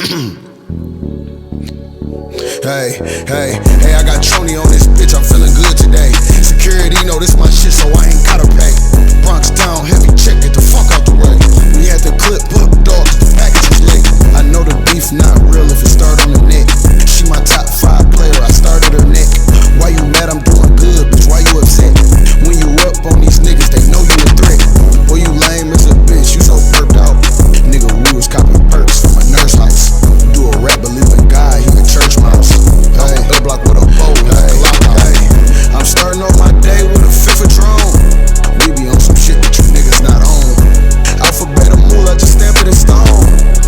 Hey, I got Troney on this bitch, I'm feeling good today. Security know this my shit, so I ain't gotta pay. Bronx down, heavy check, get the fuck out the way. We had the clip up, dogs, the package was late. I know the beef not real if it start on the neck. She my top 5 player, I started her neck. Why you mad? I'm doing good, bitch, why you upset? When you up on these niggas, they know you a threat. Boy, you lame as a bitch, you so burped out. Nigga, we was copping perks from a nurse house. Do a rap, believe in God, he a church mouse. Hey, the block with a bow, hey. I'm starting off my day with a fifth of drone. We be on some shit that you niggas not on. Alphabet of moolah, just stamp it in stone.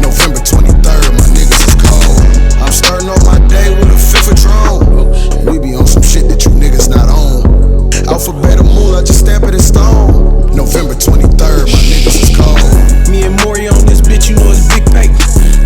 November 23rd, my niggas is cold. I'm starting off my day with a fifth of drone. We be on some shit that you niggas not on. Alphabet of moolah, just stamp it in stone. November 23rd, my niggas is cold. Me and Maury on this bitch, you know it's big paper.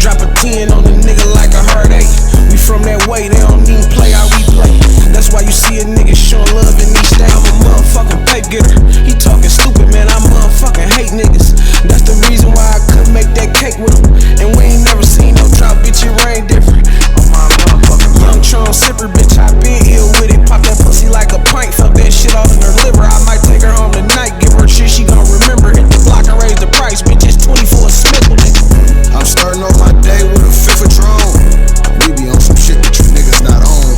Drop a 10 on a nigga like a heartache. We from that way, they don't even play how we play. That's why you see a nigga showing love in each day. I'm a motherfucking pipe getter. He talking stupid, man, I motherfucking hate niggas. That's the reason why I couldn't make that cake with him. And we ain't never seen no drought, bitch, it rain different. I'm my motherfucking young Tron sipper, bitch, I been ill with it. Pop that pussy like a pint, fuck that shit all in her liver. I might take her home tonight, give her shit she gon' remember. Hit the block and raise the price, bitch, it's 24 Smith, nigga. I'm starting off my day with a fifth of drone. We be on some shit that you niggas not on.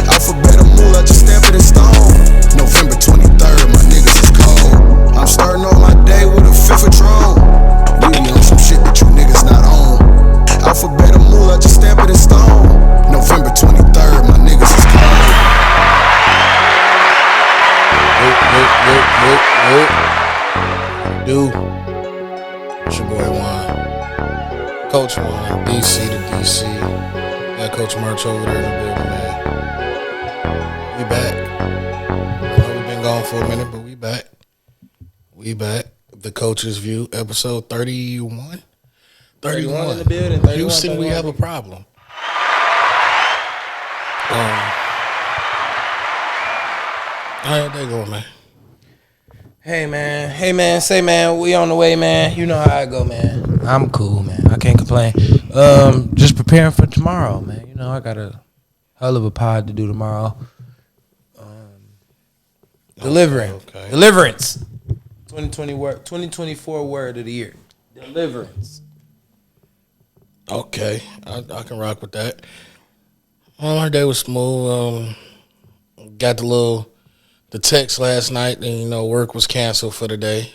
Alphabet of moolah, just stamp it in stone. November 23rd, my niggas is cold. I'm starting off my day with a fifth of drone. We be on some shit that you niggas not on. Alphabet of moolah, just stamp it in stone. November 23rd, my niggas is cold. Dude, it's your boy Juan, Coach Juan, DC to DC. Got Coach March over there in the building, man. We back. I know we've been gone for a minute, but we back. We back. The Coach's View, episode 31. 31 in the building. 31, Houston, 31. we have a problem. How they going, man? Hey man, say man, we on the way, man. You know how I go, man. I'm cool, man. I can't complain. Just preparing for tomorrow, man. You know, I got a hell of a pod to do tomorrow. Deliverance. 2024 word of the year. Deliverance. Okay, I can rock with that. My day was smooth. Got the text last night, and work was canceled for the day.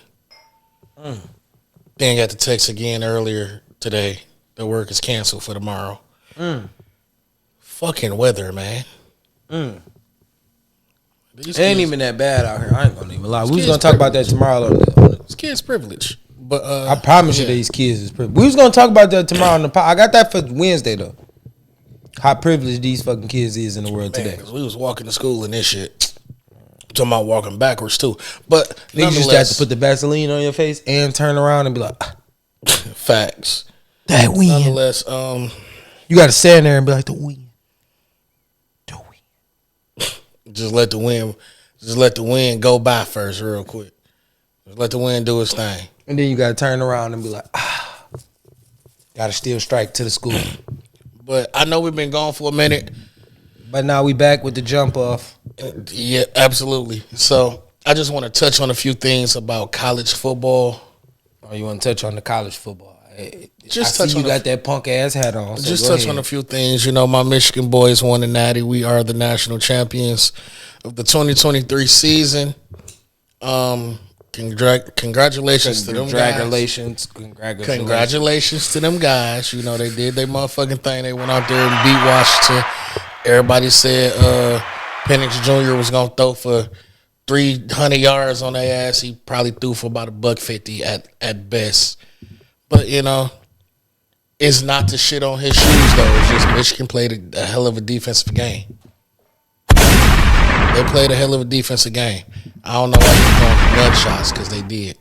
Then got the text again earlier today. The work is canceled for tomorrow. Fucking weather, man. It ain't even that bad out here. I ain't gonna even lie. We was gonna talk about that tomorrow. It's kids' privilege, but I promise you, these kids is privileged. We was gonna talk about that tomorrow on the pod. I got that for Wednesday though. How privileged these fucking kids is in the world today. Cause we was walking to school and this shit. Talking about walking backwards too, but niggas just have to put the Vaseline on your face and turn around and be like, facts. That wind. Nonetheless, you got to stand there and be like, the wind. Just let the wind go by first, real quick. Just let the wind do its thing, and then you got to turn around and be like, got to still strike to the school. But I know we've been gone for a minute. But now we back with the jump off. Yeah, absolutely. So I just want to touch on a few things about college football. Oh, you want to touch on the college football? Just I touch see on you got that punk ass hat on. So just touch on a few things. My Michigan boys won the Natty. We are the national champions of the 2023 season. Congratulations to them guys. Congratulations to them guys. They did their motherfucking thing. They went out there and beat Washington. Everybody said Penix Jr. was going to throw for 300 yards on their ass. He probably threw for about $150 at best. But, it's not to shit on his shoes, though. It's just Michigan played a hell of a defensive game. They played a hell of a defensive game. I don't know why they're throwing gunshots, because they did.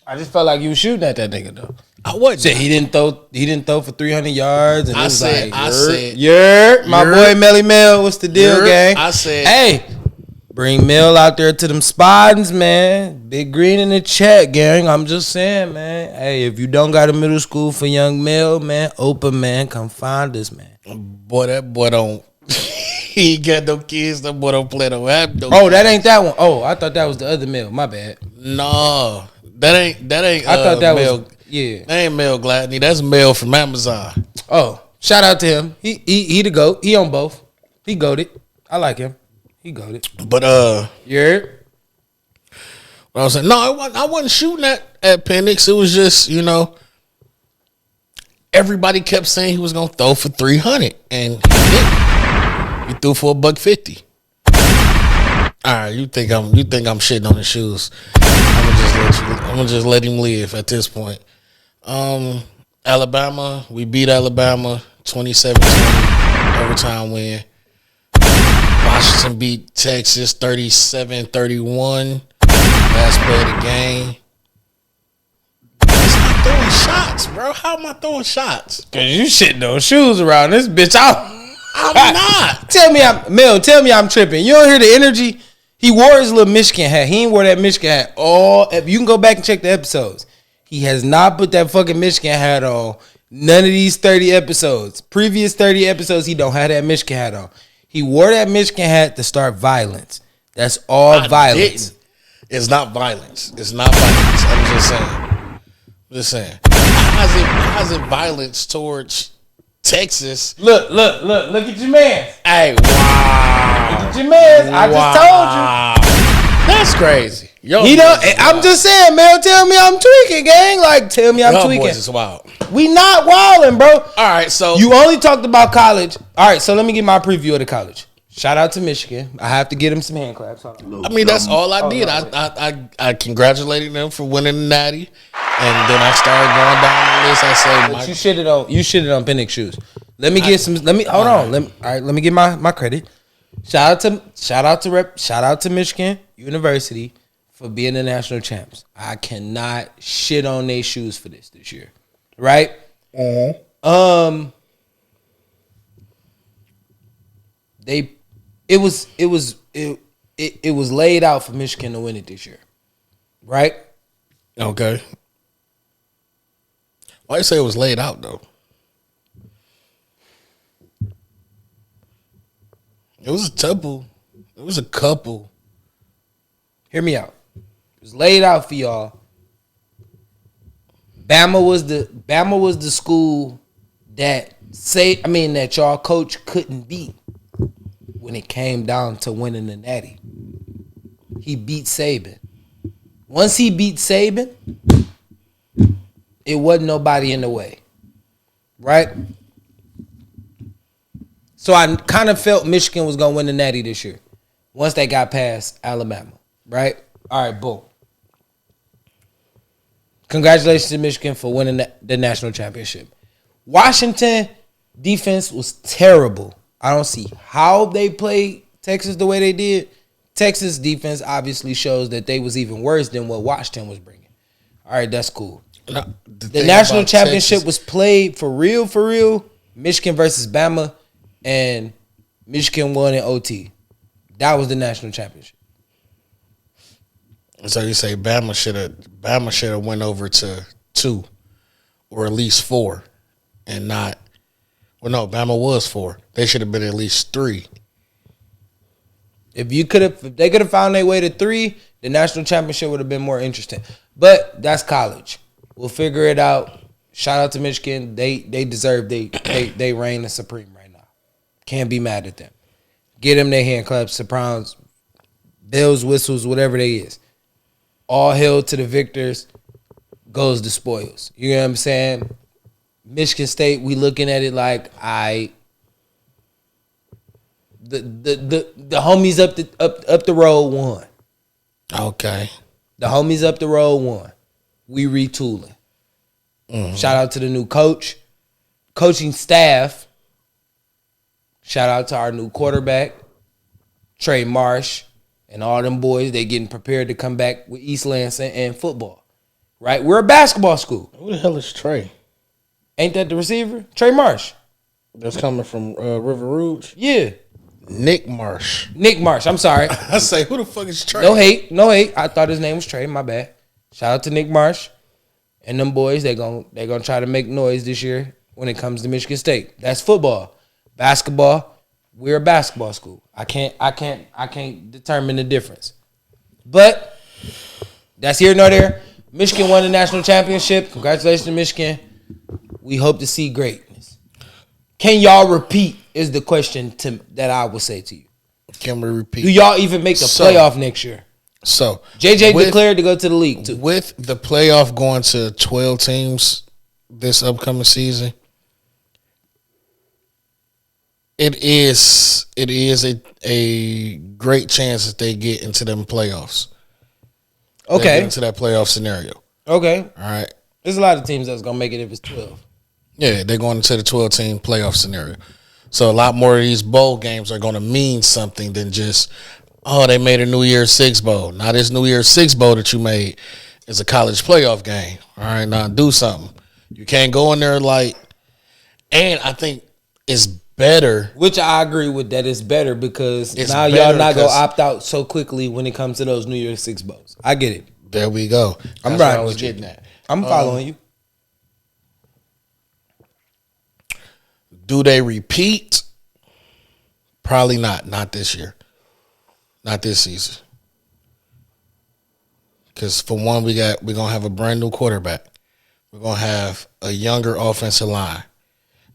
I just felt like you was shooting at that nigga, though. I wasn't. He didn't throw for 300 yards. And I said, my boy Melly Mel, what's the deal, gang? I said, hey, Bring Mel out there to them Spartans, man. Big Green in the chat, gang. I'm just saying, man. Hey, if you don't got a middle school for young Mel, man, open, man, come find us, man. Boy, that boy don't. He ain't got no kids. That boy don't play no app. That ain't that one. Oh, I thought that was the other Mel. My bad. No, that ain't. I thought that Mel, was. Yeah, that ain't Mel Gladney. That's Mel from Amazon. Oh, shout out to him. He the GOAT. He on both. He goated. I like him. He got it. But yeah. What I was saying, no, I wasn't shooting at Penix. It was just, everybody kept saying he was gonna throw for 300, and he didn't. He threw for $150. All right, you think I'm shitting on his shoes? I'm gonna just let him live at this point. Alabama, we beat Alabama 27-20 overtime win. Washington beat Texas 37-31. Last play of the game. I'm not throwing shots, bro. How am I throwing shots? Cause you shitting on shoes around this bitch. I'm not. Tell me I'm tripping. You don't hear the energy? He wore his little Michigan hat. He ain't wore that Michigan hat. You can go back and check the episodes. He has not put that fucking Michigan hat on. None of these 30 episodes. Previous 30 episodes, he don't have that Michigan hat on. He wore that Michigan hat to start violence. That's all violence. It's not violence. It's not violence. I'm just saying. How's it violence towards Texas? Look at your man. Hey, wow. Look at your man. I just told you. That's crazy. I'm just saying, man. Tell me I'm tweaking, gang. Like, tell me I'm tweaking. Boys is wild. We not wilding, bro. All right, so you only talked about college. All right, so let me get my preview of the college. Shout out to Michigan. I have to get him some hand claps. I mean, that's all I did. I congratulated them for winning the Natty, and then I started going down the list. I say, you shitted on Penix shoes. Let me get some. Let me hold on. Let me get my credit. Shout out to Michigan University for being the national champs. I cannot shit on their shoes for this year, right? It was laid out for Michigan to win it this year, right? Okay. Why you say it was laid out though? It was a couple. Hear me out. It was laid out for y'all. Bama was the school that y'all coach couldn't beat when it came down to winning the Natty. He beat Saban. Once he beat Saban, it wasn't nobody in the way. Right? So I kind of felt Michigan was going to win the Natty this year once they got past Alabama. Right? All right, boom. Congratulations to Michigan for winning the national championship. Washington defense was terrible. I don't see how they played Texas the way they did. Texas defense obviously shows that they was even worse than what Washington was bringing. All right, that's cool. The national championship was played for real. Michigan versus Bama, and Michigan won in OT. That was the national championship. So you say Bama should have went over to 2 or at least 4 and not. Well, no, Bama was 4. They should have been at least 3. If they could have found their way to 3, the national championship would have been more interesting. But that's college. We'll figure it out. Shout out to Michigan. They deserve they reign as supreme right now. Can't be mad at them. Get them their hand claps, sopranos, bells, whistles, whatever they is. All hail to the victors. Goes the spoils. You know what I'm saying? Michigan State, we looking at it like the homies up the road won. Okay. The homies up the road won. We retooling. Mm-hmm. Shout out to the new coach, coaching staff. Shout out to our new quarterback, Trey Marsh, and all them boys. They getting prepared to come back with East Lansing and football. Right? We're a basketball school. Who the hell is Trey? Ain't that the receiver? Trey Marsh. That's coming from River Rouge? Yeah. Nick Marsh. I'm sorry. I say, who the fuck is Trey? No hate. I thought his name was Trey. My bad. Shout out to Nick Marsh and them boys. They gonna try to make noise this year when it comes to Michigan State. That's football. Basketball. We're a basketball school. I can't determine the difference. But that's here nor there. Michigan won the national championship. Congratulations to Michigan. We hope to see greatness. Can y'all repeat is the question that I will say to you. Can we repeat? Do y'all even make the playoff next year? So JJ declared to go to the league too. With the playoff going to 12 teams this upcoming season, it is a great chance that they get into them playoffs. Okay. They get into that playoff scenario. Okay. All right. There's a lot of teams that's gonna make it if it's 12. Yeah, they're going into the 12-team playoff scenario. So a lot more of these bowl games are going to mean something than just, oh, they made a New Year's Six bowl. Now this New Year's Six bowl that you made is a college playoff game. All right, now do something. You can't go in there like, and I think it's better. Which I agree with that it's better because It's now better y'all not gonna 'cause- opt out so quickly when it comes to those New Year's Six bowls. I get it. There we go. I'm That's right. what I was getting at. I'm following you. Do they repeat? Probably not. Not this year. Not this season. Because for one, we're gonna have a brand new quarterback. We're gonna have a younger offensive line.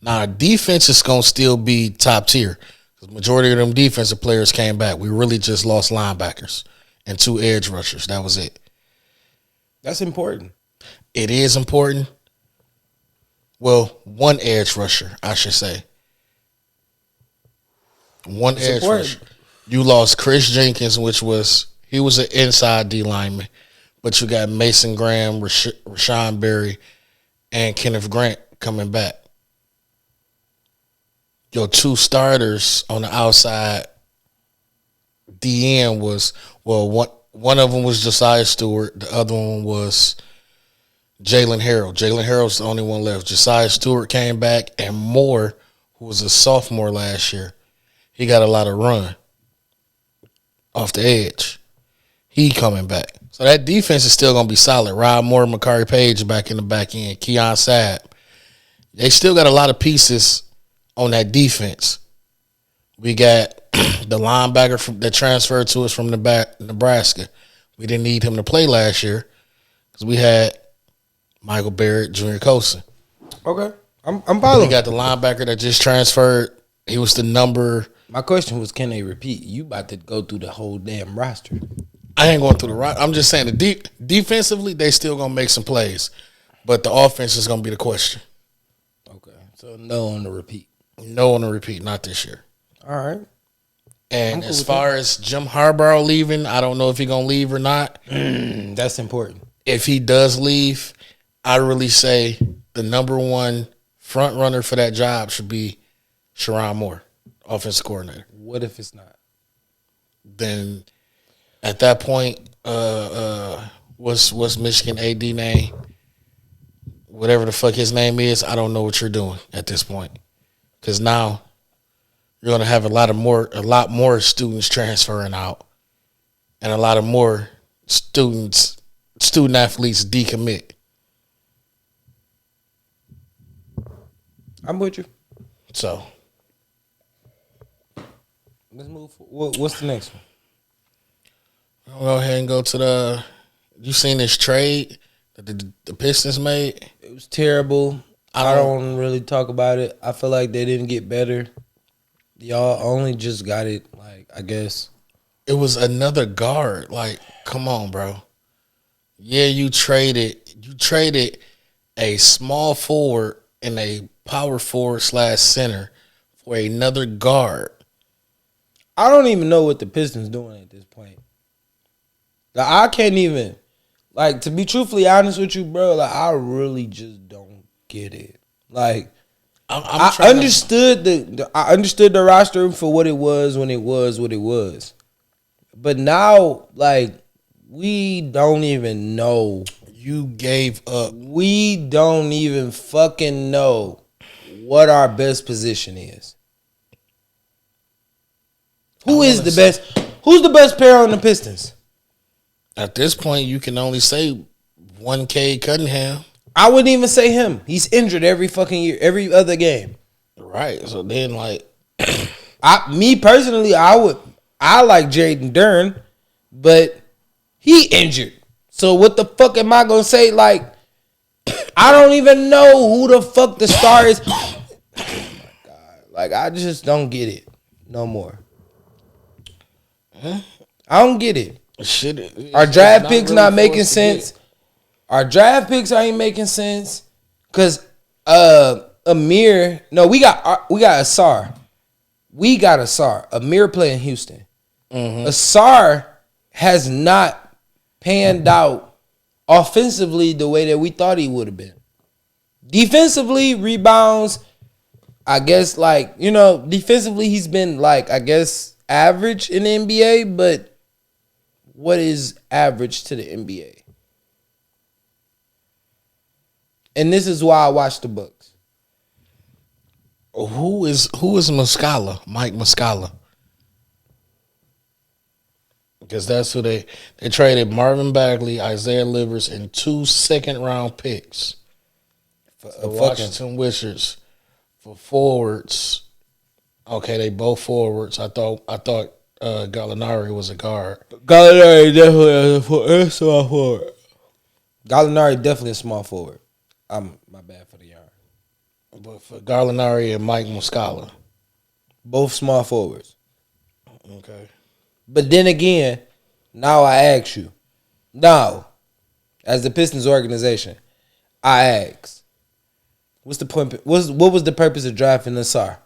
Now our defense is gonna still be top tier. Because majority of them defensive players came back. We really just lost linebackers and 2 edge rushers. That was it. That's important. It is important. Well, 1 edge rusher, I should say. 1 edge rusher. You lost Chris Jenkins, he was an inside D lineman, but you got Mason Graham, Rashawn Berry, and Kenneth Grant coming back. Your 2 starters on the outside DN was, one of them was Josiah Stewart, the other one was Jalen Harold. Jalen Harold's the only one left. Josiah Stewart came back, and Moore, who was a sophomore last year, he got a lot of run off the edge. He coming back. So that defense is still going to be solid. Rod Moore, Makari Page back in the back end. Keon Sabb. They still got a lot of pieces on that defense. We got the linebacker that transferred to us from Nebraska. We didn't need him to play last year because we had Michael Barrett, Junior Colson. Okay. I'm following. We got the linebacker that just transferred. He was the number. My question was, can they repeat? You about to go through the whole damn roster. I ain't going through the roster. I'm just saying defensively, they still going to make some plays. But the offense is going to be the question. Okay. So no on the repeat. No on the repeat, not this year. All right. And as far as Jim Harbaugh leaving, I don't know if he's going to leave or not. That's important. If he does leave, I really say the number 1 front runner for that job should be Sherrone Moore, offensive coordinator. What if it's not? Then at that point, what's Michigan AD name? Whatever the fuck his name is, I don't know what you're doing at this point. Because now you're gonna have a lot more students transferring out, and a lot of more student athletes decommit. I'm with you. So let's move forward. What's the next one? I'll go ahead and go to you seen this trade that the Pistons made? It was terrible. I don't really talk about it. I feel like they didn't get better. Y'all only just got it, like, I guess. It was another guard. Like, come on, bro. Yeah, you traded a small forward and a power forward / center for another guard. I don't even know what the Pistons doing at this point. Like, I can't even, like, to be truthfully honest with you, bro, like, I really just don't get it. Like, I understood the roster for what it was when it was what it was. But now, like, we don't even know. You gave up. We don't even fucking know what our best position is. Who's the best player on the Pistons? At this point, you can only say 1K Cunningham. I wouldn't even say him. He's injured every fucking year, every other game. Right. So then, like, me personally, I like Jaden Dern, but he injured. So what the fuck am I gonna say? Like, I don't even know who the fuck the star is. Oh my God. Like, I just don't get it no more. I don't get it. Our draft picks not making sense. Our draft picks ain't making sense. Cause Amir, no, we got Asar. We got Asar. Amir playing Houston. Asar has not panned out offensively the way that we thought he would have been. Defensively, rebounds, I guess, like, you know, defensively he's been, like, I guess, average in the NBA, but what is average to the NBA? And this is why I watch the Bucks. Who is Muscala? Mike Muscala. Because that's who they traded Marvin Bagley, Isaiah Livers, and 2 second-round picks for Washington Wizards for forwards. Okay, they both forwards. I thought Gallinari was a guard. Gallinari definitely a small forward. Gallinari definitely a small forward. My bad for the yarn. But for Gallinari and Mike Muscala. Both small forwards. Okay. But then again, now I ask you. Now, as the Pistons organization, I ask, what's the point? What was the purpose of drafting Asar?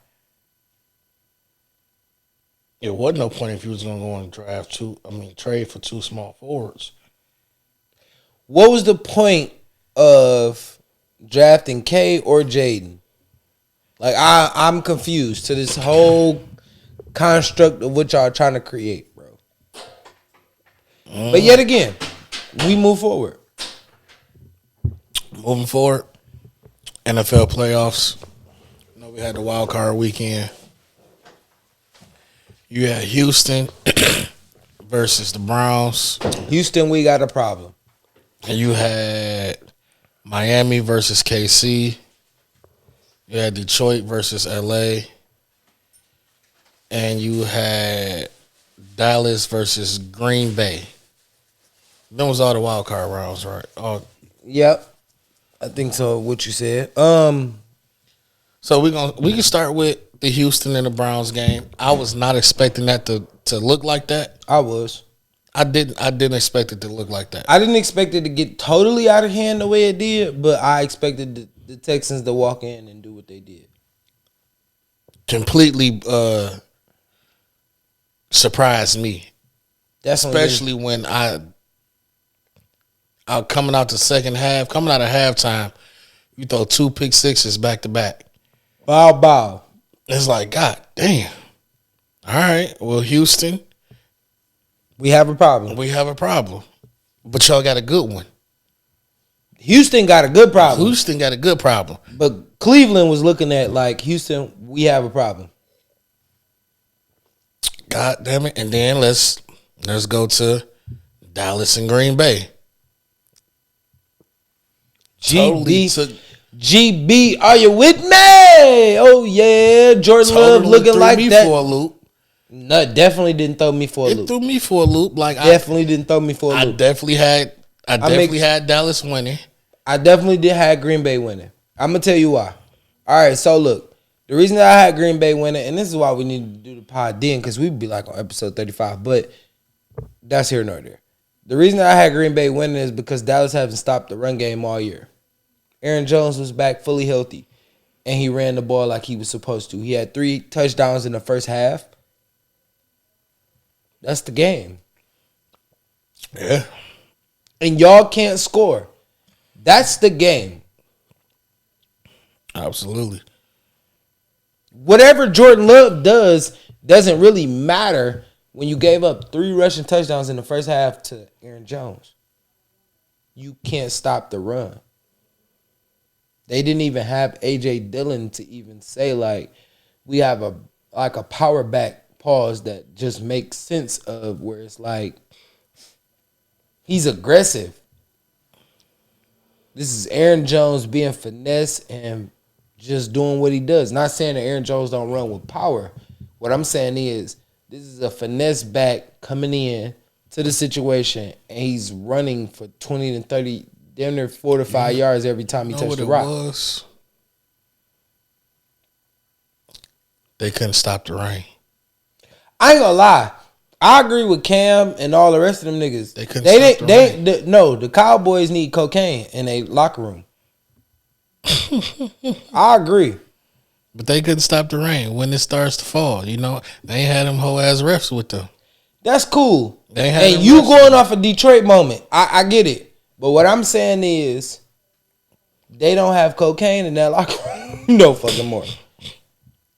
It wasn't no point if you was gonna go and trade for 2 small forwards. What was the point of drafting K or Jaden? Like, I'm confused to this whole construct of what y'all trying to create, bro. But yet again, we move forward. Moving forward, NFL playoffs. You know, we had the wild card weekend. You had Houston versus the Browns. Houston, we got a problem. And you had Miami versus KC. You had Detroit versus LA. And you had Dallas versus Green Bay. That was all the wild card rounds, right? Yep. I think so, what you said. So we can start with the Houston and the Browns game. I was not expecting that to look like that. I was. I didn't expect it to look like that. I didn't expect it to get totally out of hand the way it did, but I expected the Texans to walk in and do what they did. Completely surprised me. Definitely. Especially when I coming out the second half, coming out of halftime, you throw 2 pick sixes back to back. Bow. It's like, God damn. All right. Well, Houston, we have a problem. But y'all got a good one. Houston got a good problem. But Cleveland was looking at like, Houston, we have a problem. God damn it. And then let's go to Dallas and Green Bay. GB, are you with me? Oh yeah, Jordan Love looking like that. For a loop. No, definitely didn't throw me for a loop. It threw me for a loop. Like definitely didn't throw me for a loop. I definitely had Dallas winning. I definitely did have Green Bay winning. I'm gonna tell you why. All right, so look, the reason that I had Green Bay winning, and this is why we need to do the pod then, because we'd be like on episode 35, but that's here nor there. The reason that I had Green Bay winning is because Dallas hasn't stopped the run game all year. Aaron Jones was back fully healthy, and he ran the ball like he was supposed to. He had 3 touchdowns in the first half. That's the game. Yeah. And y'all can't score. That's the game. Absolutely. Whatever Jordan Love does doesn't really matter when you gave up 3 rushing touchdowns in the first half to Aaron Jones. You can't stop the run. They didn't even have A.J. Dillon to even say, like, we have a power back pause that just makes sense of where it's like he's aggressive. This is Aaron Jones being finesse and just doing what he does. Not saying that Aaron Jones don't run with power. What I'm saying is this is a finesse back coming in to the situation, and he's running for 20 to 30, damn near 4 to 5 yards every time he touched the rock. Was? They couldn't stop the rain. I ain't gonna lie. I agree with Cam and all the rest of them niggas. They couldn't stop the rain. No, the Cowboys need cocaine in a locker room. I agree. But they couldn't stop the rain when it starts to fall. You know, they ain't had them whole ass refs with them. That's cool. And you going off a Detroit moment. I get it. But what I'm saying is they don't have cocaine in that locker room no fucking more.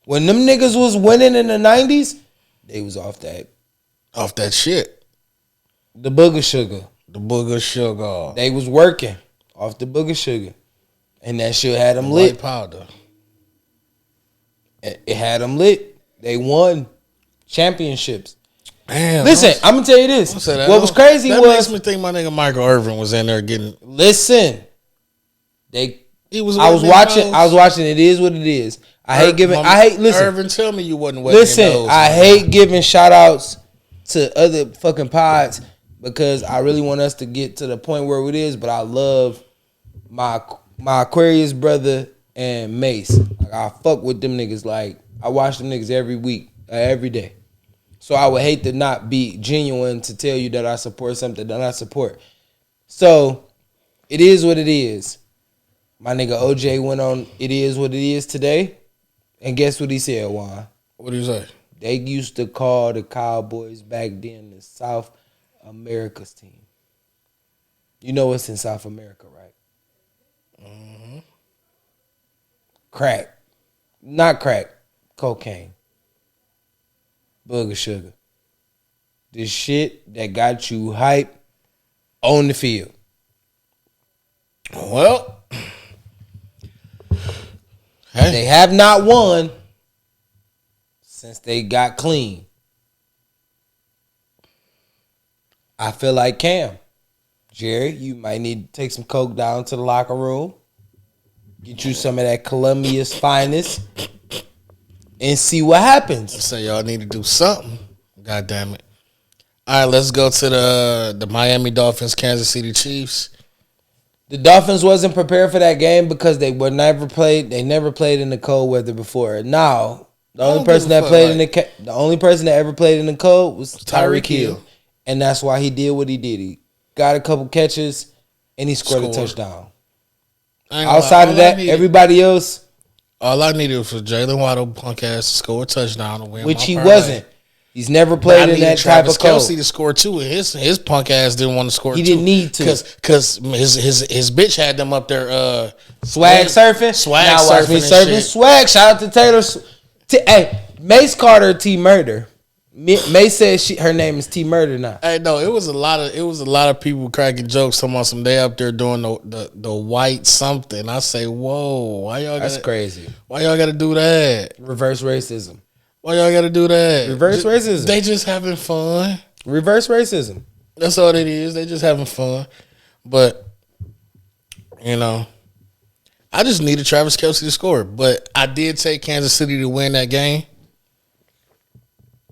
When them niggas was winning in the 90s, they was off that shit. The booger sugar. The booger sugar. They was working off the booger sugar. And that shit had them lit. White powder. It had them lit. They won championships. Damn. Listen, I'm gonna tell you this. What was crazy that was makes me think my nigga Michael Irvin was in there getting. Listen, I was watching. It is what it is. Listen. Irvin, tell me you wasn't. Listen, I hate giving shout outs to other fucking pods because I really want us to get to the point where it is. But I love my Aquarius brother and Mace. Like, I fuck with them niggas. Like, I watch them niggas every week, every day. So I would hate to not be genuine to tell you that I support something that I support. So it is what it is. My nigga OJ went on It Is What It Is today. And guess what he said, Juan? What did he say? They used to call the Cowboys back then the South America's team. You know what's in South America, right? Mm-hmm. Crack. Not crack. Cocaine. Booger sugar. The shit that got you hype on the field. Well, they have not won since they got clean. I feel like Cam. Jerry, you might need to take some coke down to the locker room. Get you some of that Colombia's finest. And see what happens. So y'all need to do something. God damn it. All right, let's go to the Miami Dolphins, Kansas City Chiefs. The Dolphins wasn't prepared for that game because they never played in the cold weather before. Now, the only person that ever played in the cold was Tyreek Hill. And that's why he did what he did. He got a couple catches and he scored a touchdown. Outside of that, everybody else, all I needed was for Jalen Waddle punk ass to score a touchdown and win. Which he wasn't. He's never played in that type of cold. Kelce to score too, and his punk ass didn't want to score. He didn't need to because his bitch had them up there swag surfing. Now watch me surfing swag. Shout out to Taylor. Hey, Mace Carter T Murder. May says her name is T Murder now. Hey, no, it was a lot of people cracking jokes talking about some day up there doing the white something. I say, whoa, why y'all? That's crazy. Why y'all got to do that? Reverse racism. Why y'all got to do that? Reverse racism. They just having fun. Reverse racism. That's all it is. They just having fun. But you know, I just needed Travis Kelce to score. But I did take Kansas City to win that game.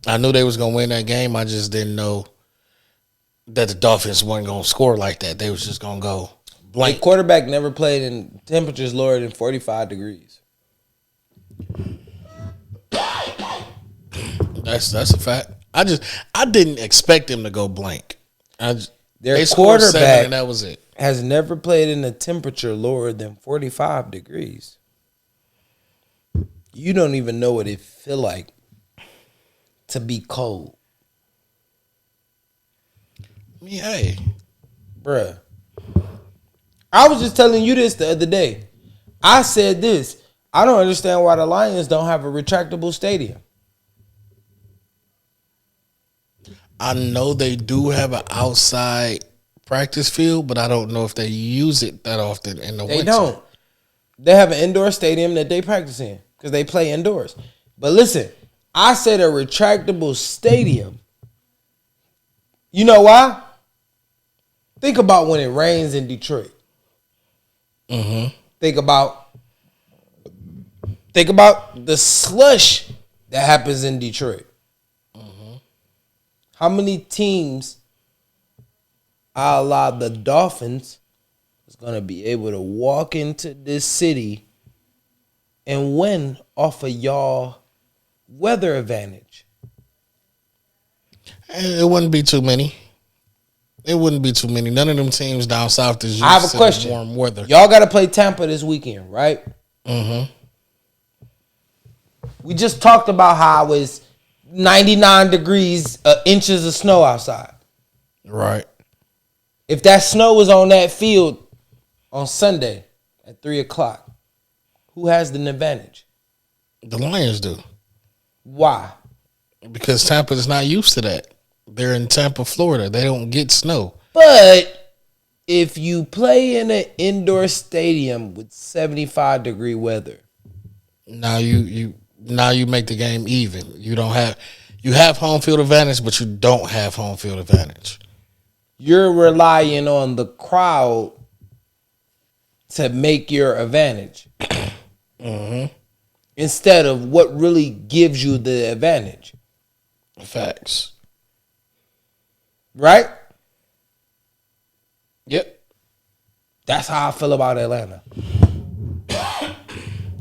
I knew they was going to win that game. I just didn't know that the Dolphins weren't going to score like that. They was just going to go blank. The quarterback never played in temperatures lower than 45 degrees. That's a fact. I didn't expect him to go blank. Their quarterback and that was it. Has never played in a temperature lower than 45 degrees. You don't even know what it feel like to be cold. I mean, hey. Bruh. I was just telling you this the other day. I said this. I don't understand why the Lions don't have a retractable stadium. I know they do have an outside practice field, but I don't know if they use it that often in the winter. They don't. They have an indoor stadium that they practice in because they play indoors. But listen, I said a retractable stadium. You know why? Think about when it rains in Detroit. Mm-hmm. Think about the slush that happens in Detroit. Mm-hmm. How many teams, a la the Dolphins, is going to be able to walk into this city and win off of y'all weather advantage? It wouldn't be too many. It wouldn't be too many. None of them teams down south is used I have a to question. warm weather. Y'all got to play Tampa this weekend, right? Mm-hmm. We just talked about how it was 99 degrees, inches of snow outside. Right. If that snow was on that field on Sunday at 3 o'clock, who has the advantage? The Lions do. Why? Because Tampa is not used to that. They're in Tampa, Florida. They don't get snow. But if you play in an indoor stadium with 75-degree weather, Now you make the game even. You have home field advantage, but you don't have home field advantage. you're relying on the crowd to make your advantage. Mm-hmm. Instead of what really gives you the advantage. Facts. Right? Yep. That's how I feel about Atlanta.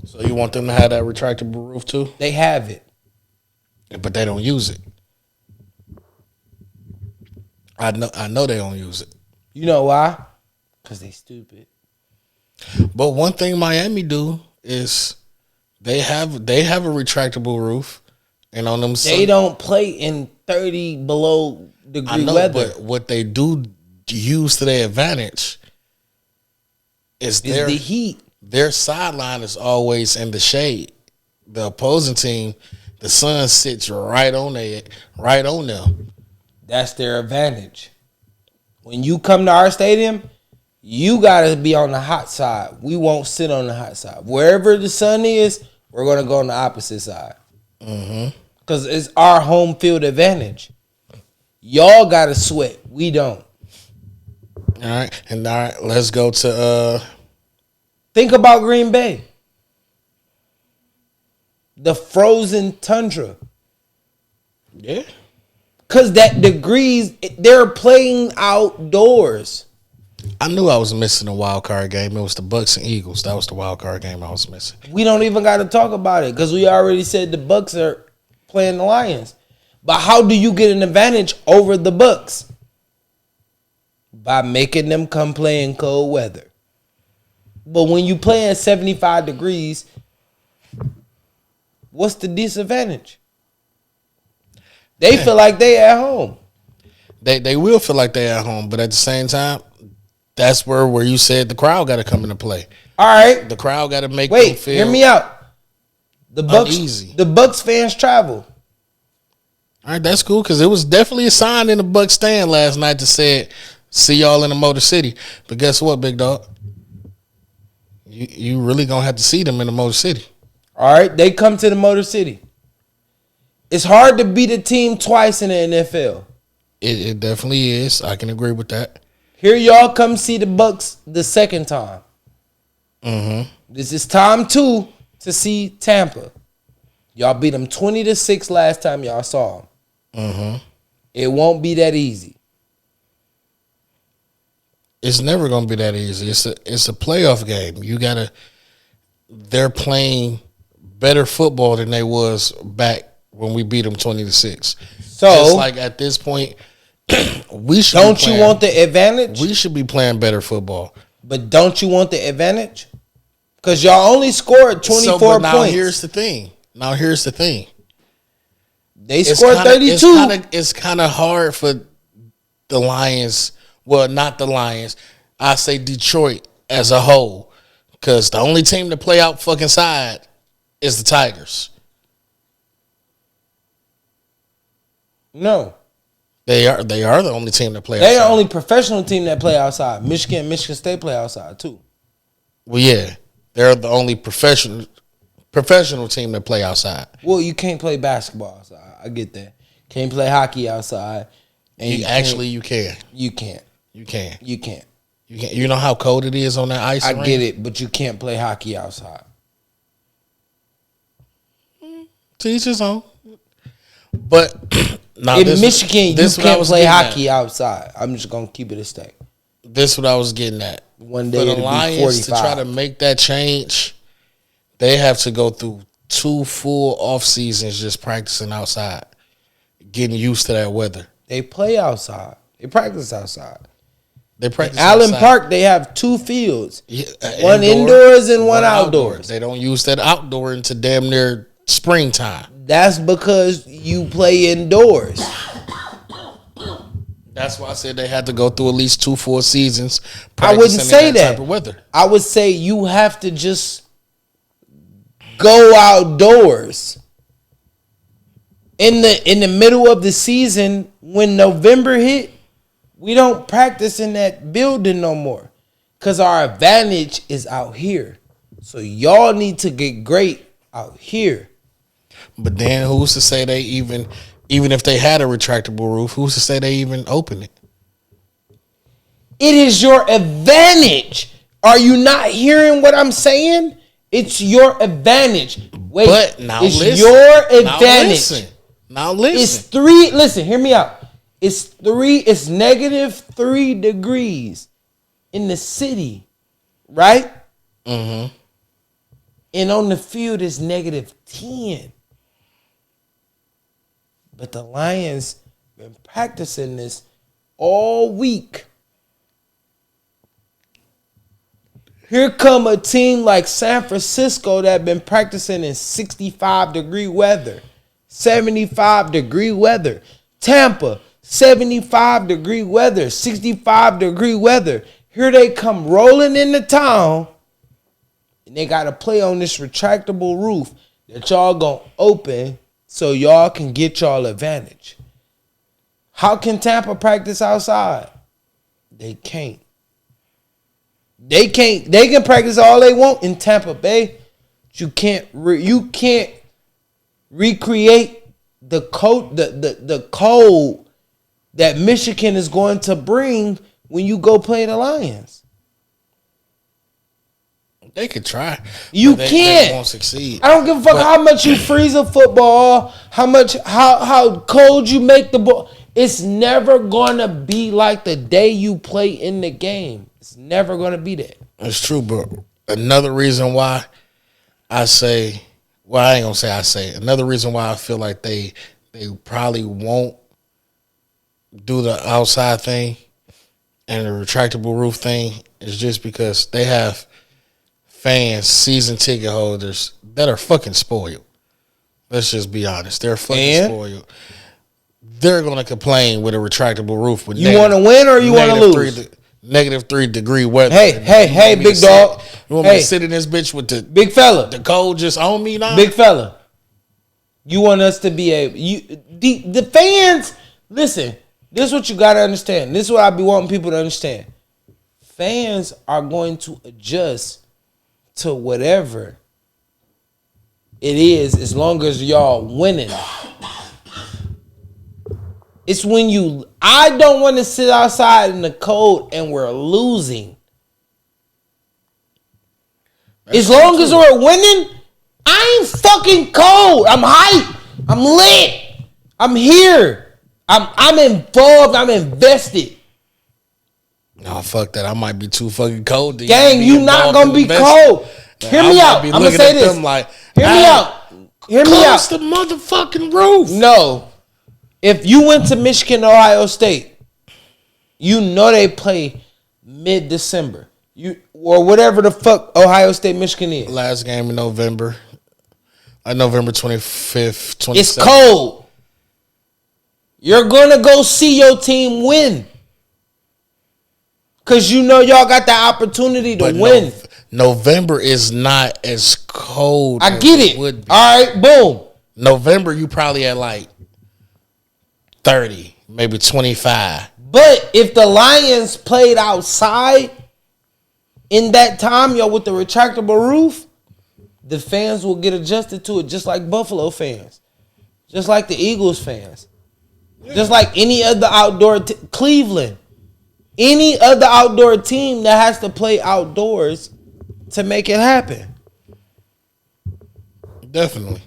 So you want them to have that retractable roof too? They have it. But they don't use it. I know they don't use it. You know why? Because they stupid. But one thing Miami do is they have a retractable roof, and on them They don't play in 30 below degree weather. But what they do use to their advantage is the heat. Their sideline is always in the shade. The opposing team, the sun sits right on them. That's their advantage. When you come to our stadium, you got to be on the hot side. We won't sit on the hot side. Wherever the sun is, we're going to go on the opposite side. Because it's our home field advantage. Y'all got to sweat. We don't. All right, let's go to Think about Green Bay. The frozen tundra. yeah. Because that degrees, they're playing outdoors. I knew I was missing a wild card game. It was the Bucks and Eagles. That was the wild card game I was missing. We don't even got to talk about it because we already said the Bucks are playing the Lions. But how do you get an advantage over the Bucks? By making them come play in cold weather. But when you play at 75 degrees, what's the disadvantage? They feel like they at home. They will feel like they're at home, but at the same time, that's where you said the crowd got to come into play. All right. The crowd got to make them Wait, feel hear me out. The Bucks, uneasy. the Bucks fans travel. All right, that's cool because it was definitely a sign in the Bucks stand last night that said, "See y'all in the Motor City." But guess what, big dog? You really gonna have to see them in the Motor City. All right, they come to the Motor City. It's hard to beat a team twice in the NFL. It definitely is. I can agree with that. Here y'all come see the Bucks the second time. Mm-hmm. This is time 2 to see Tampa. Y'all beat them 20-6 last time y'all saw them. Mm-hmm. It won't be that easy. It's never gonna be that easy. It's a playoff game. They're playing better football than they was back when we beat them 20-6. So just like at this point, we should. Don't you want the advantage? We should be playing better football. But don't you want the advantage? Because y'all only scored 24 points. Now here's the thing. They scored 32. It's kind of hard for the Lions. Well, not the Lions. I say Detroit as a whole. Because the only team to play out fucking side is the Tigers. No. They are the only team that play outside. They're the only professional team that play outside. Michigan State play outside too. Well, yeah. They're the only professional professional team that play outside. Well, you can't play basketball outside. I get that. Can't play hockey outside. And You can. You can't. You can. You can't. You can. You know how cold it is on that ice. I get it, but you can't play hockey outside. To each his own. But now in Michigan, you can't play hockey outside. I'm just gonna keep it a stack. This is what I was getting at. One day for the it'll Lions be 45. to try to make that change, they have to go through 2 full off seasons just practicing outside, getting used to that weather. They play outside. They practice outside. They practice Allen outside. Park, they have 2 fields. Yeah, one indoors and one outdoors. They don't use that outdoor into damn near springtime. That's because you play indoors. That's why I said they had to go through at least 2 full seasons. I wouldn't say that. Type of weather. I would say you have to just go outdoors. In the middle of the season, when November hit, we don't practice in that building no more. Because our advantage is out here. So y'all need to get great out here. But then who's to say they even if they had a retractable roof, who's to say they even open it? It is your advantage. Are you not hearing what I'm saying? It's your advantage. Wait, but now it's listen. your advantage. Now listen. It's 3. Listen, hear me out. It's -3 degrees in the city, right? Mm-hmm. And on the field it's -10. But the Lions been practicing this all week. Here come a team like San Francisco that been practicing in 65-degree weather, 75-degree weather. Tampa, 75-degree weather, 65-degree weather. Here they come rolling into town, and they got to play on this retractable roof that y'all gonna open so y'all can get y'all advantage. How can Tampa practice outside? They can't. They can't. They can practice all they want in Tampa Bay. You can't recreate the code that Michigan is going to bring when you go play the Lions. They could try. You can't. can't. They won't succeed. I don't give a fuck how much you freeze a football, how cold you make the ball. It's never gonna be like the day you play in the game. It's never gonna be that. It's true, but another reason why I say, well, I ain't gonna say I say. Another reason why I feel like they probably won't do the outside thing and the retractable roof thing is just because they have fans, season ticket holders that are fucking spoiled. Let's just be honest. They're fucking spoiled. They're going to complain with a retractable roof. With you want to win or you want to lose? -3 degree weather. Hey, big dog. You want me to sit in this bitch with the big fella? The cold just on me now? Big fella. You want us to be the fans, listen, this is what you got to understand. This is what I be wanting people to understand. Fans are going to adjust to whatever it is as long as y'all winning. It's when I don't want to sit outside in the cold and we're losing. As long as we're winning, I ain't fucking cold. I'm hyped. I'm lit. I'm here. I'm involved. I'm invested. No, fuck that. I might be too fucking cold. Gang, you not gonna be cold. Hear me out. I'm gonna say this. Hear me out. Hear me out. Close the motherfucking roof. No. If you went to Michigan, Ohio State, you know they play mid-December. Or whatever the fuck Ohio State, Michigan is. Last game in November. November 25th, 27th. It's cold. You're going to go see your team win. Because you know y'all got the opportunity to win. November is not as cold. I get it. Would be. All right, boom. November, you probably at like 30, maybe 25. But if the Lions played outside in that time, yo, with the retractable roof, the fans will get adjusted to it, just like Buffalo fans, just like the Eagles fans, just like any other outdoor Cleveland, any other outdoor team that has to play outdoors to make it happen. Definitely.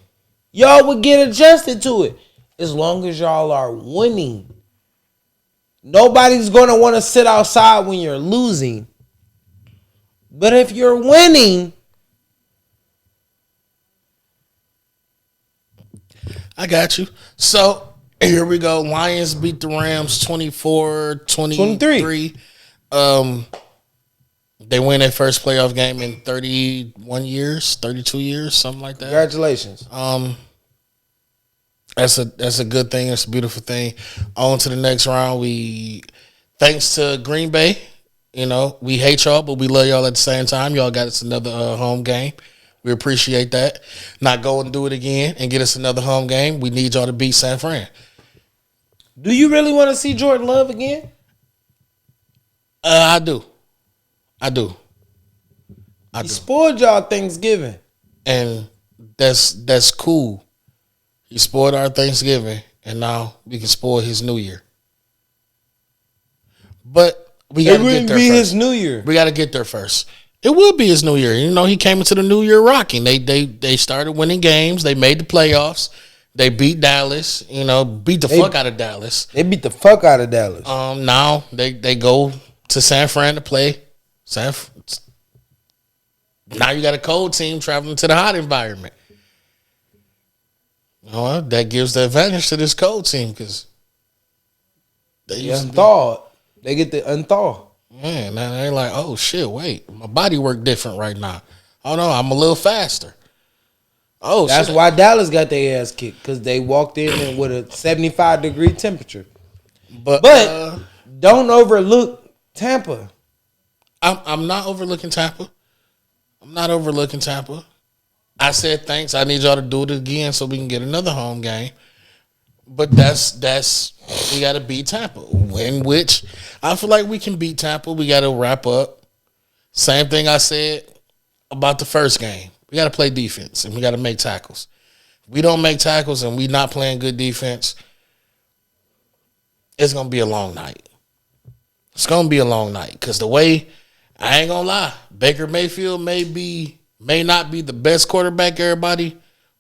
Y'all would get adjusted to it as long as y'all are winning. Nobody's going to want to sit outside when you're losing. But if you're winning, I got you. So, here we go. Lions beat the Rams 24-23. They win their first playoff game in 31 years, 32 years, something like that. Congratulations. That's a good thing. It's a beautiful thing. On to the next round. Thanks to Green Bay, we hate y'all, but we love y'all at the same time. Y'all got us another home game. We appreciate that. Not go and do it again and get us another home game. We need y'all to beat San Fran. Do you really want to see Jordan Love again? I do. He spoiled y'all Thanksgiving. And that's cool. He spoiled our Thanksgiving, and now we can spoil his New Year. But we got to get there first. It wouldn't be his New Year. We got to get there first. It will be his New Year. He came into the New Year rocking. They started winning games. They made the playoffs. They beat Dallas. Beat the fuck out of Dallas. They beat the fuck out of Dallas. Now they go to San Fran to play. Now you got a cold team traveling to the hot environment. That gives the advantage to this cold team because they unthawed. They get the unthaw. Man, now they're like, oh shit, wait, my body work different right now. Oh no, I'm a little faster. Oh, that's why Dallas got their ass kicked because they walked in with a 75-degree temperature. But don't overlook Tampa. I'm not overlooking Tampa. I said thanks. I need y'all to do it again so we can get another home game. But that's we got to beat Tampa. In which I feel like we can beat Tampa. We got to wrap up. Same thing I said about the first game. We got to play defense and we got to make tackles. If we don't make tackles and we not playing good defense, it's gonna be a long night. It's gonna be a long night because the way I ain't gonna lie, Baker Mayfield may not be the best quarterback everybody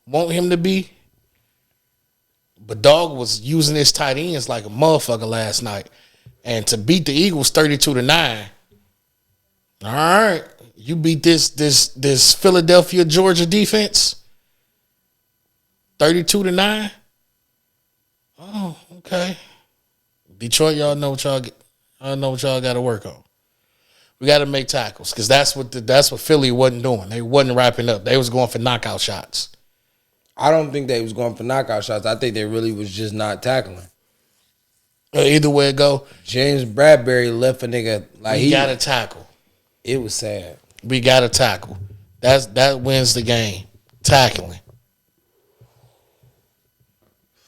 want him to be. But dog was using his tight ends like a motherfucker last night. And to beat the Eagles 32-9. All right. You beat this Philadelphia, Georgia defense 32-9. Oh, okay. Detroit, y'all know what y'all got to work on. We got to make tackles because that's what Philly wasn't doing. They wasn't wrapping up. They was going for knockout shots. I don't think they was going for knockout shots. I think they really was just not tackling. Either way it go, James Bradbury left a nigga like he got to tackle. It was sad. We got to tackle. That wins the game. Tackling.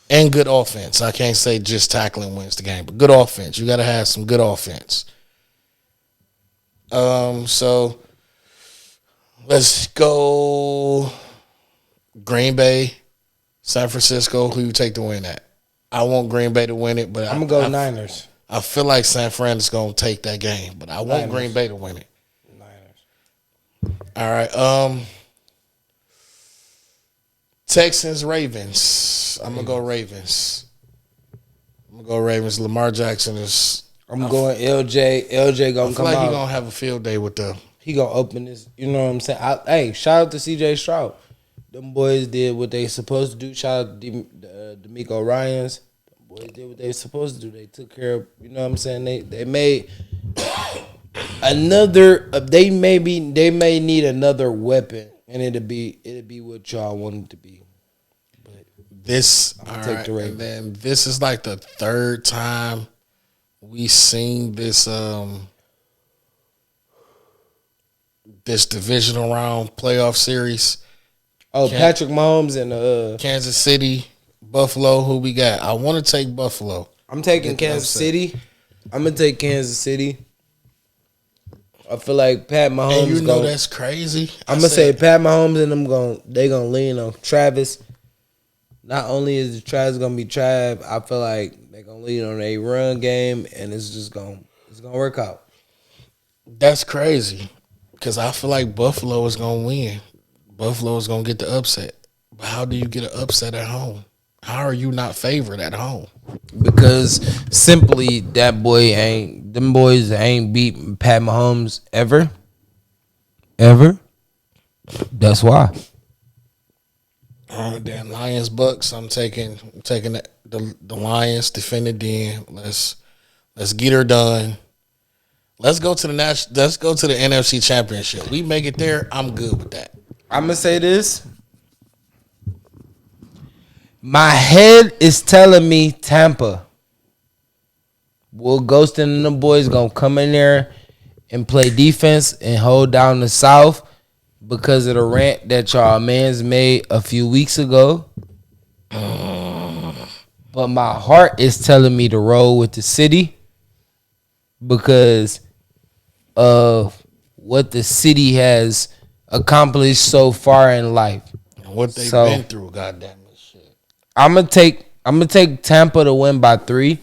And good offense. I can't say just tackling wins the game, but good offense. You got to have some good offense. So let's go Green Bay, San Francisco. Who you take the win at? I want Green Bay to win it, but I'm going to go Niners. I feel like San Fran is going to take that game, but I want Green Bay to win it. All right. Texans, Ravens. I'm going to go Ravens. Lamar Jackson is. I'm going LJ. LJ going to come out. I feel like he's going to have a field day with them. He going to open this. You know what I'm saying? Hey, shout out to CJ Stroud. Them boys did what they supposed to do. Shout out to D'Amico Ryans. Them boys did what they supposed to do. They took care of, you know what I'm saying? They made another. They may need another weapon, and it'll be what y'all want it to be. But this, all right, and then this is like the third time we seen this this divisional round playoff series. Oh, Patrick Mahomes and Kansas City, Buffalo. Who we got? I want to take Buffalo. I'm taking Kansas City. I'm gonna take Kansas City. I feel like Pat Mahomes. And you know that's crazy. I'm gonna say Pat Mahomes and they gonna lean on Travis. Not only is Travis gonna be Trav, I feel like they're gonna lean on a run game, and it's gonna work out. That's crazy, because I feel like Buffalo is gonna win. Buffalo is gonna get the upset. But how do you get an upset at home? How are you not favored at home? Because simply them boys ain't beat Pat Mahomes ever. That's why. Then Lions Bucks. I'm taking the Lions, defend it. Then let's get her done. Let's go to the NFC Championship. We make it there. I'm good with that. I'm gonna say this. My head is telling me Tampa. Will Ghostin and the boys gonna come in there and play defense and hold down the South because of the rant that y'all mans made a few weeks ago. But my heart is telling me to roll with the city because of what the city has accomplished so far in life. And what they've been through, goddamn. I'm gonna take Tampa to win by 3.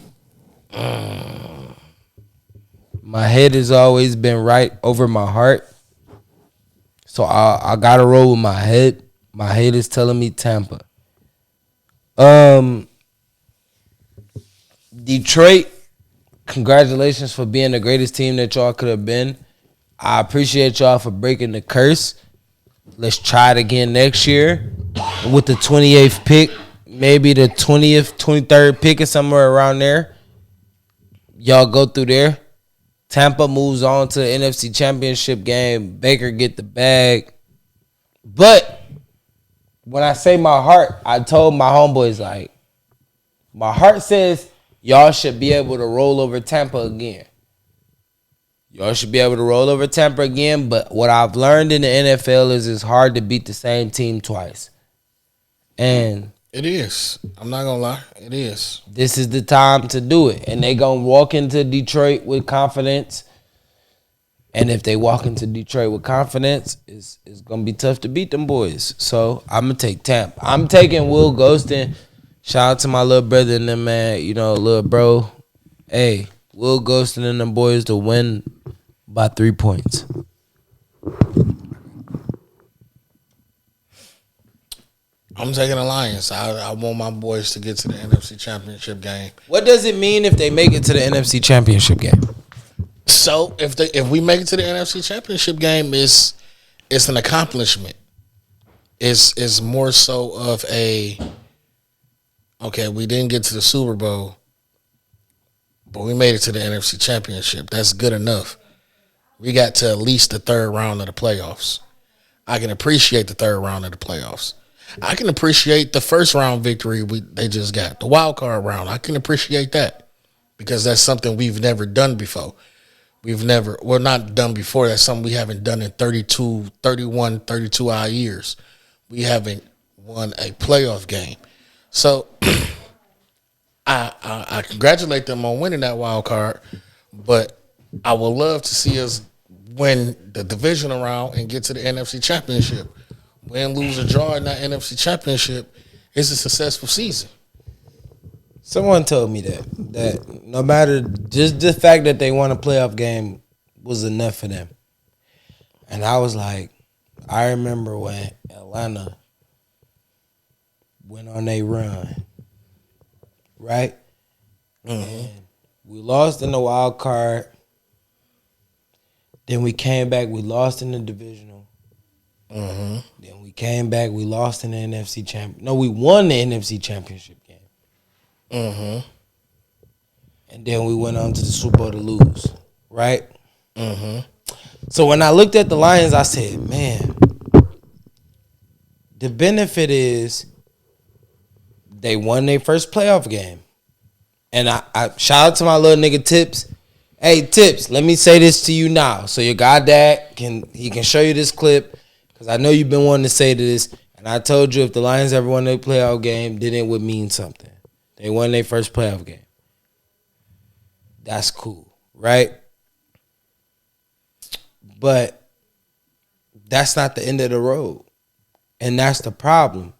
My head has always been right over my heart, so I gotta roll with my head. My head is telling me Tampa. Detroit, congratulations for being the greatest team that y'all could have been. I appreciate y'all for breaking the curse. Let's try it again next year with the 28th pick. Maybe the 20th, 23rd pick or somewhere around there. Y'all go through there. Tampa moves on to the NFC Championship game. Baker get the bag. But when I say my heart, I told my homeboys, like, my heart says y'all should be able to roll over Tampa again. Y'all should be able to roll over Tampa again. But what I've learned in the NFL is it's hard to beat the same team twice. And it is. I'm not gonna lie. It is. This is the time to do it. And they gonna walk into Detroit with confidence. And if they walk into Detroit with confidence, it's gonna be tough to beat them boys. So I'm gonna take Tampa. I'm taking Will Ghostin. Shout out to my little brother and them, man. You know, little bro. Hey, Will Ghostin and them boys to win by 3 points. I'm taking the Lions. I want my boys to get to the NFC Championship game. What does it mean if they make it to the NFC Championship game? So if we make it to the NFC Championship game, it's an accomplishment. It's more so of a, okay, we didn't get to the Super Bowl, but we made it to the NFC Championship. That's good enough. We got to at least the third round of the playoffs. I can appreciate the third round of the playoffs. I can appreciate the first round victory they just got, the wild card round. I can appreciate that because that's something we've never done before. Not done before. That's something we haven't done in 32 odd years. We haven't won a playoff game. So I congratulate them on winning that wild card, but I would love to see us win the divisional round and get to the NFC Championship. Win, lose, or draw in that NFC Championship is a successful season. Someone told me that no matter just the fact that they won a playoff game was enough for them. And I was like, I remember when Atlanta went on a run, right? Mm-hmm. And we lost in the wild card. Then we came back, we lost in the divisional. Mm-hmm. Then we came back, we lost in the NFC Championship. No, we won the NFC Championship game. Mm-hmm. And then we went on to the Super Bowl to lose, right? Mm-hmm. So when I looked at the Lions, I said, man, the benefit is they won their first playoff game. And I shout out to my little nigga Tips. Hey, Tips, let me say this to you now. So your goddad can show you this clip. Because I know you've been wanting to say this. And I told you if the Lions ever won their playoff game, then it would mean something. They won their first playoff game. That's cool, right? But that's not the end of the road. And that's the problem.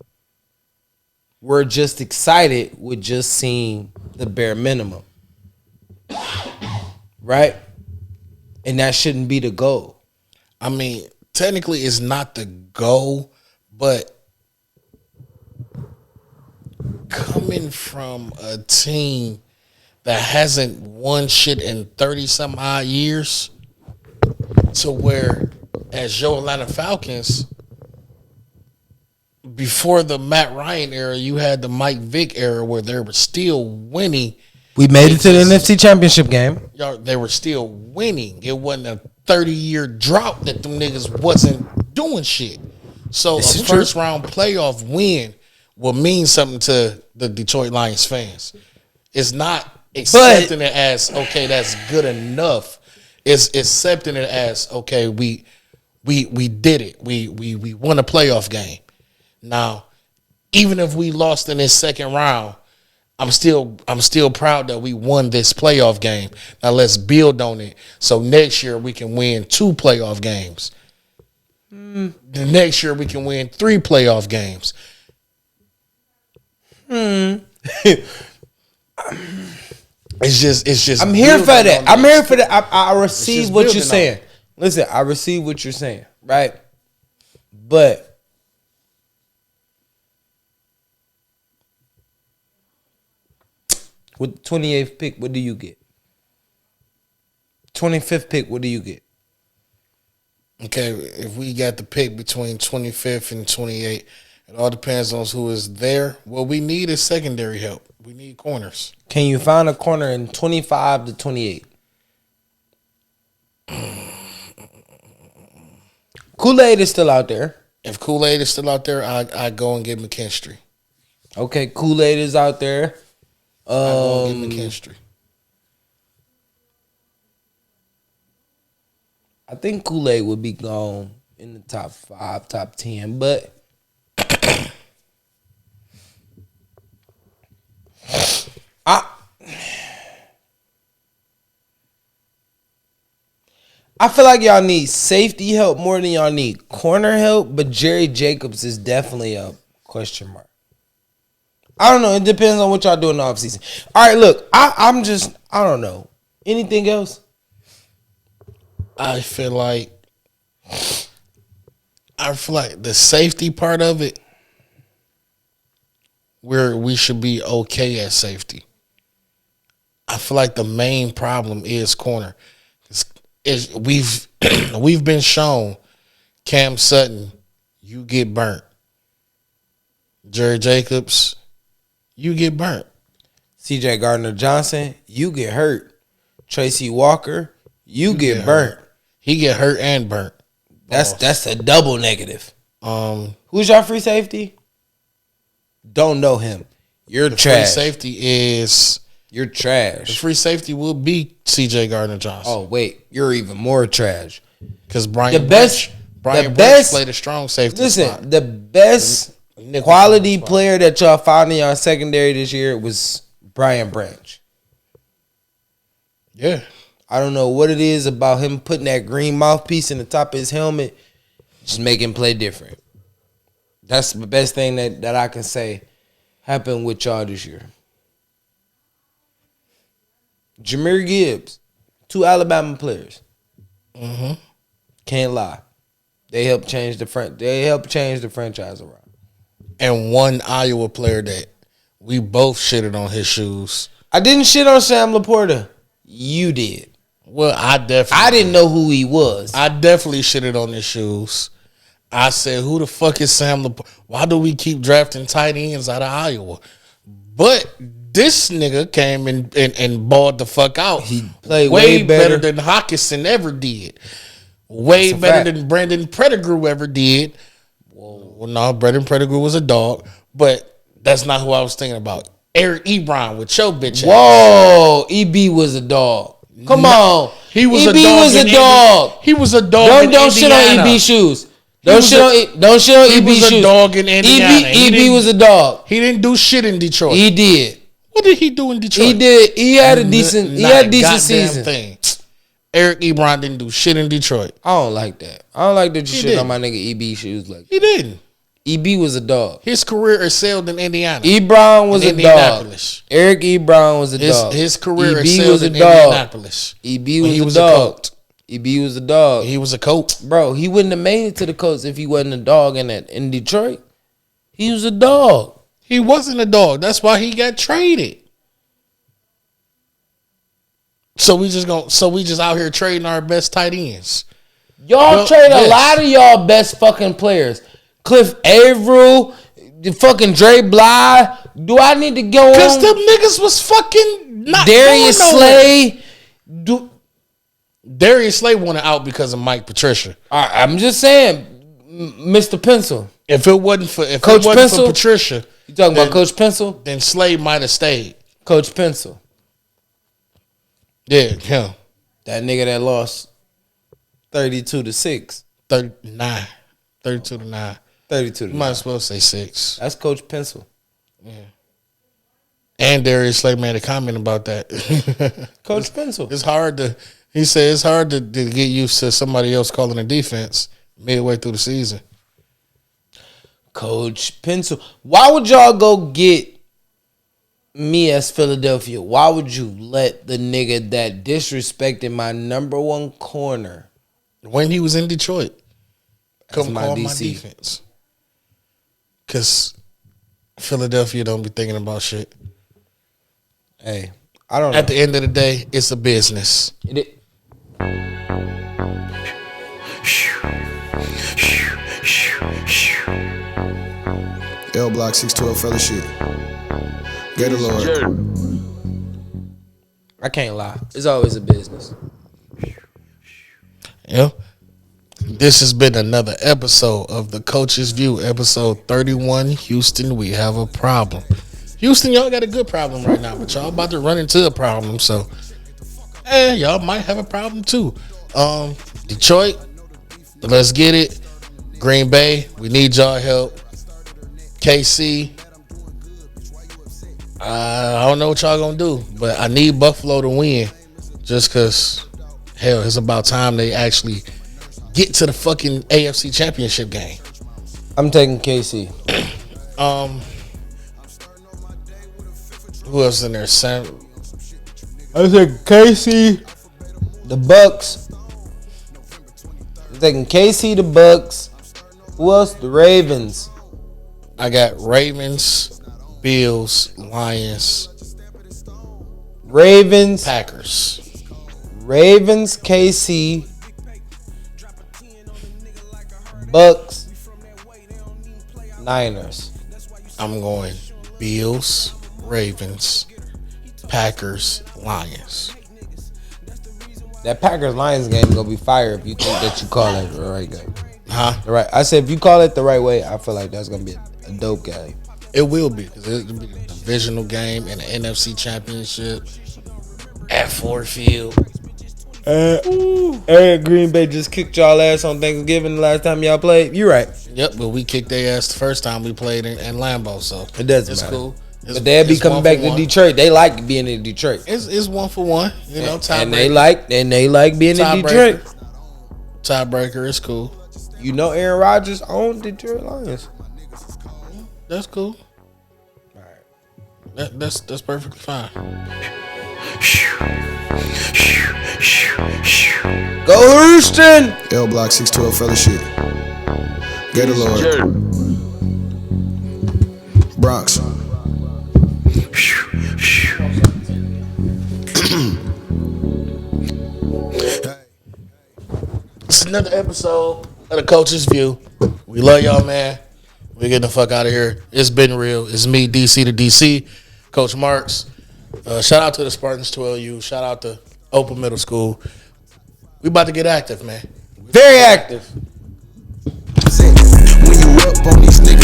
We're just excited with just seeing the bare minimum. Right? And that shouldn't be the goal. I mean, technically it's not the goal, but coming from a team that hasn't won shit in 30-some odd years to where, as your Atlanta Falcons, before the Matt Ryan era, you had the Mike Vick era where they were still winning. We made it to the NFC Championship game. Y'all, they were still winning. It wasn't a 30-year drought that them niggas wasn't doing shit. So a first-round playoff win will mean something to the Detroit Lions fans. It's not accepting it as, okay, that's good enough. It's accepting it as, okay, we did it. We won a playoff game. Now, even if we lost in this second round, I'm still proud that we won this playoff game. Now let's build on it. So next year we can win 2 playoff games. The next year we can win 3 playoff games. It's just. I'm here for that. I'm here for that. I receive what you're saying. Listen, I receive what you're saying, right? But with the 28th pick, what do you get? 25th pick, what do you get? Okay, if we got the pick between 25th and 28th, it all depends on who is there. What we need is secondary help. We need corners. Can you find a corner in 25 to 28? Kool-Aid is still out there. If Kool-Aid is still out there, I go and get McKinstry. Okay, Kool-Aid is out there. I go and get McKinstry. I think Kool-Aid would be gone in the top 5, top 10, but I feel like y'all need safety help more than y'all need corner help, but Jerry Jacobs is definitely a question mark. I don't know. It depends on what y'all do in the offseason. All right, look, I don't know. Anything else? I feel like the safety part of it, where we should be okay at safety. I feel like the main problem is corner. We've been shown Cam Sutton, you get burnt. Jerry Jacobs, you get burnt. C.J. Gardner-Johnson, you get hurt. Tracy Walker, you get burnt. He get hurt and burnt. That's a double negative. Who's your free safety? Don't know him. You're trash. Free safety is... You're trash. The free safety will be C.J. Gardner-Johnson. Oh, wait. You're even more trash. Because Brian Branch played a strong safety spot. The best quality player that y'all found in y'all secondary this year was Brian Branch. Yeah. I don't know what it is about him putting that green mouthpiece in the top of his helmet, just make him play different. That's the best thing that I can say happened with y'all this year. Jahmyr Gibbs, 2 Alabama players. Mm-hmm. Can't lie. They helped change the franchise around. And one Iowa player that we both shitted on his shoes. I didn't shit on Sam Laporta. You did. Well, I didn't know who he was. I definitely shitted on his shoes. I said, who the fuck is Sam Laporta? Why do we keep drafting tight ends out of Iowa? But this nigga came and balled the fuck out. He played way better than Hockenson ever did. Way better than Brandon Pettigrew ever did. Well, no, Brandon Pettigrew was a dog, but that's not who I was thinking about. Eric Ebron with your bitch ass. Whoa, EB was a dog. Come on. He was EB a dog. Was a dog. He was a dog. Don't shit on EB shoes. Don't shit on EB shoes. He was a dog in Indiana. EB was a dog. He didn't do shit in Detroit. He did. What did he do in Detroit? He did. He had a decent. He had a decent season. Thing. Eric Ebron didn't do shit in Detroit. I don't like that. I don't like that you shit on my nigga EB shoes like that. He didn't. EB was a dog. His career excelled in Indiana. Ebron was a dog. Eric Ebron was a dog. His career EB excelled was a in dog. Indianapolis. EB was a dog. EB was a dog. He was a coach. Bro, he wouldn't have made it to the Colts if he wasn't a dog in Detroit. He was a dog. He wasn't a dog. That's why he got traded. So we just out here trading our best tight ends. Y'all trade a lot of y'all best fucking players. Cliff Averill, the fucking Dre Bly. Do I need to go on? Because them niggas was fucking not Darius Slay. Darius Slay wanted out because of Mike Patricia. I'm just saying, Mr. Pencil. If it wasn't for Patricia, you talking about Coach Pencil? Then Slay might have stayed. Coach Pencil. Yeah, him. That nigga that lost 32-6. 39. 32-9. 32-9. You might as well say 6. That's Coach Pencil. Yeah. And Darius Slay made a comment about that. Coach Pencil. He said it's hard to get used to somebody else calling a defense midway through the season. Coach Pencil. Why would y'all go get me as Philadelphia? Why would you let the nigga that disrespected my number one corner when he was in Detroit come my call DC. my defense? Because Philadelphia don't be thinking about shit. Hey, I don't know. At the end of the day, it's a business. L Block 612 fellowship. Gator Lord. I can't lie. It's always a business. Yeah. This has been another episode of The Coach's View, episode 31. Houston, we have a problem. Houston, y'all got a good problem right now, but y'all about to run into a problem, so y'all might have a problem too. Detroit, let's get it. Green Bay, we need y'all help. KC, I don't know what y'all gonna do, but I need Buffalo to win just because, hell, it's about time they actually get to the fucking AFC Championship game. I'm taking KC. Who else in there? Sam? I said KC, the Bucks. I'm taking KC, the Bucks. Who else? The Ravens. I got Ravens, Bills, Lions, Ravens, Packers. Ravens, KC, Bucks, Niners. I'm going Bills, Ravens, Packers, Lions. That Packers Lions game gonna be fire if you think that you call it the right game. Huh? Right. I said if you call it the right way, I feel like that's gonna be a dope game. It will be, because it'll be a divisional game in the NFC Championship at Ford Field. Green Bay just kicked y'all ass on Thanksgiving the last time y'all played. You right. Yep, but we kicked their ass the first time we played in Lambeau, so it doesn't it's matter. cool. But they'll be coming back to Detroit. They like being in Detroit. It's 1-for-1, you know. And they like being in Detroit. Tiebreaker is cool. You know, Aaron Rodgers owned Detroit Lions. That's cool. All right, that's perfectly fine. Go Houston! L Block 612 fellowship. Gator Lord. Bronx. It's another episode of The Coach's View. We love y'all, man. We getting the fuck out of here. It's been real. It's me, DC to DC, Coach Marks. Shout out to the Spartans 12U. Shout out to Open Middle School. We about to get active, man. Very active. When you up on these niggas.